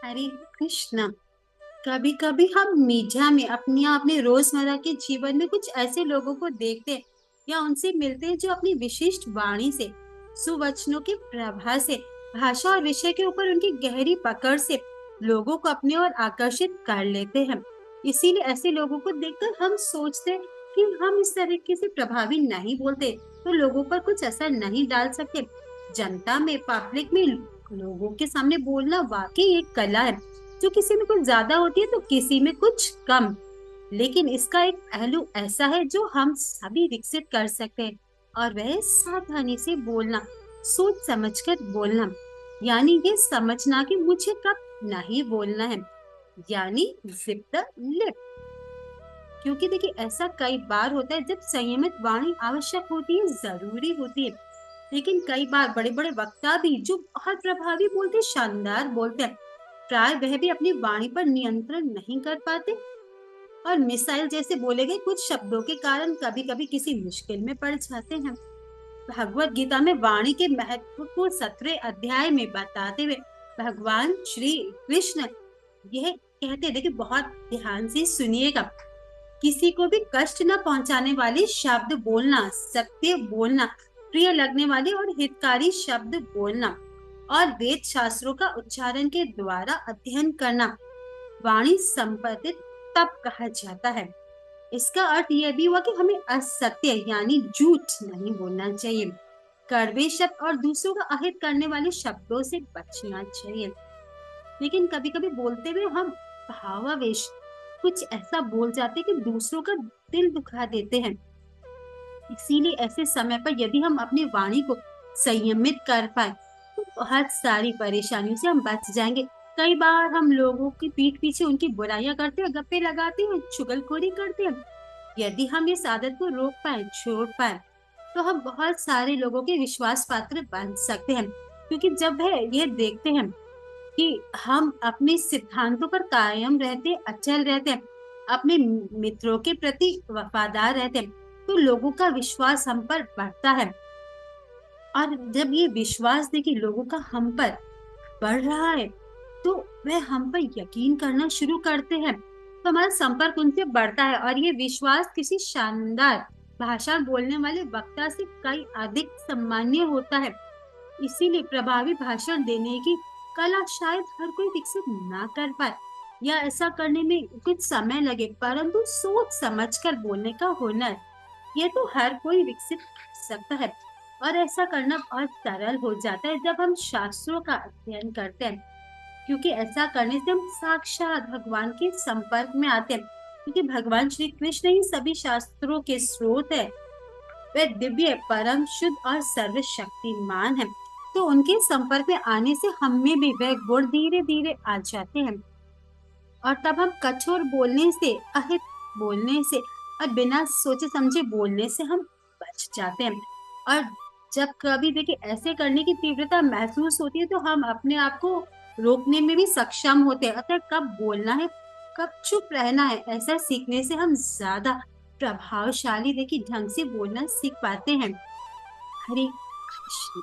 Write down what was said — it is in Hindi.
हरे कृष्ण। कभी कभी हम मीडिया में अपने रोजमर्रा के जीवन में कुछ ऐसे लोगों को देखते हैं या उनसे मिलते हैं जो अपनी विशिष्ट वाणी से, सुवचनों के प्रभाव से, भाषा और विषय के ऊपर उनकी गहरी पकड़ से लोगों को अपने ओर आकर्षित कर लेते हैं। इसीलिए ऐसे लोगों को देखकर हम सोचते हैं कि हम इस तरीके से प्रभावी नहीं बोलते तो लोगों पर कुछ असर नहीं डाल सकते। जनता में, पब्लिक में लोगों के सामने बोलना वाकई एक कला है जो किसी में कुछ ज्यादा होती है तो किसी में कुछ कम। लेकिन इसका एक पहलू ऐसा है जो हम सभी विकसित कर सकते हैं और वह है सावधानी से बोलना, सोच समझकर बोलना। यानी ये समझना कि मुझे कब नहीं बोलना है, यानी जिप द लिप। क्योंकि देखिए ऐसा कई बार होता है जब संयमित वाणी आवश्यक होती है, जरूरी होती है। लेकिन कई बार बड़े बड़े वक्ता भी जो बहुत प्रभावी बोलते, शानदार बोलते हैं, प्राय वह भी अपनी वाणी पर नियंत्रण नहीं कर पाते और मिसाइल जैसे बोले गए कुछ शब्दों के कारण कभी कभी किसी मुश्किल में पड़ जाते हैं। भगवत गीता में वाणी के महत्व को 17वें अध्याय में बताते हुए भगवान श्री कृष्ण यह कहते, देखिए बहुत ध्यान से सुनिएगा, किसी को भी कष्ट न पहुंचाने वाले शब्द बोलना, सत्य बोलना, प्रिय लगने वाले और हितकारी शब्द बोलना और वेद शास्त्रों का उच्चारण के द्वारा अध्ययन करना वाणी संपत्ति तब कहा जाता है। इसका अर्थ यह भी हुआ कि हमें असत्य यानी झूठ नहीं बोलना चाहिए, कड़वे शब्द और दूसरों का अहित करने वाले शब्दों से बचना चाहिए। लेकिन कभी कभी बोलते हुए हम भावावेश कुछ ऐसा बोल जाते कि दूसरों का दिल दुखा देते हैं। इसीलिए ऐसे समय पर यदि हम अपनी वाणी को संयमित कर पाए तो बहुत सारी परेशानियों से हम बच जाएंगे। कई बार हम लोगों की पीठ पीछे उनकी बुराइयां करते हैं, गप्पे लगाते हैं, चुगलखोरी करते हैं। यदि हम इस आदत को रोक पाए, छोड़ पाए, तो हम बहुत सारे लोगों के विश्वास पात्र बन सकते हैं। क्योंकि जब वह ये देखते हैं कि हम अपने सिद्धांतों पर कायम रहते, अचल रहते हैं, अपने मित्रों के प्रति वफादार रहते हैं, तो लोगों का विश्वास हम पर बढ़ता है। और जब ये विश्वास देखिए लोगों का हम पर बढ़ रहा है तो वह हम पर यकीन करना शुरू करते हैं, तो हमारा संपर्क उनसे बढ़ता है और ये विश्वास किसी शानदार भाषा बोलने वाले वक्ता से कई अधिक सम्मान्य होता है। इसीलिए प्रभावी भाषण देने की कला शायद हर कोई विकसित ना कर पाए या ऐसा करने में कुछ समय लगे, परंतु सोच समझकर बोलने का हुनर ये तो हर कोई विकसित कर सकता है। और ऐसा करना बहुत सरल हो जाता है जब हम शास्त्रों का अध्ययन करते हैं, क्योंकि ऐसा करने से हम साक्षात भगवान के संपर्क में आते हैं। क्योंकि भगवान श्री कृष्ण ही सभी शास्त्रों के स्रोत है, वे दिव्य, परम शुद्ध और सर्वशक्तिमान है। तो उनके संपर्क में आने से हम में भी वह गुण धीरे धीरे आ जाते हैं और तब हम कठोर बोलने से, अहित बोलने से और बिना सोचे समझे बोलने से हम बच जाते हैं। और जब कभी देखिए ऐसे करने की तीव्रता महसूस होती है तो हम अपने आप को रोकने में भी सक्षम होते हैं। अतः कब बोलना है, कब चुप रहना है, ऐसा सीखने से हम ज्यादा प्रभावशाली देखिए ढंग से बोलना सीख पाते हैं। हरे कृष्ण।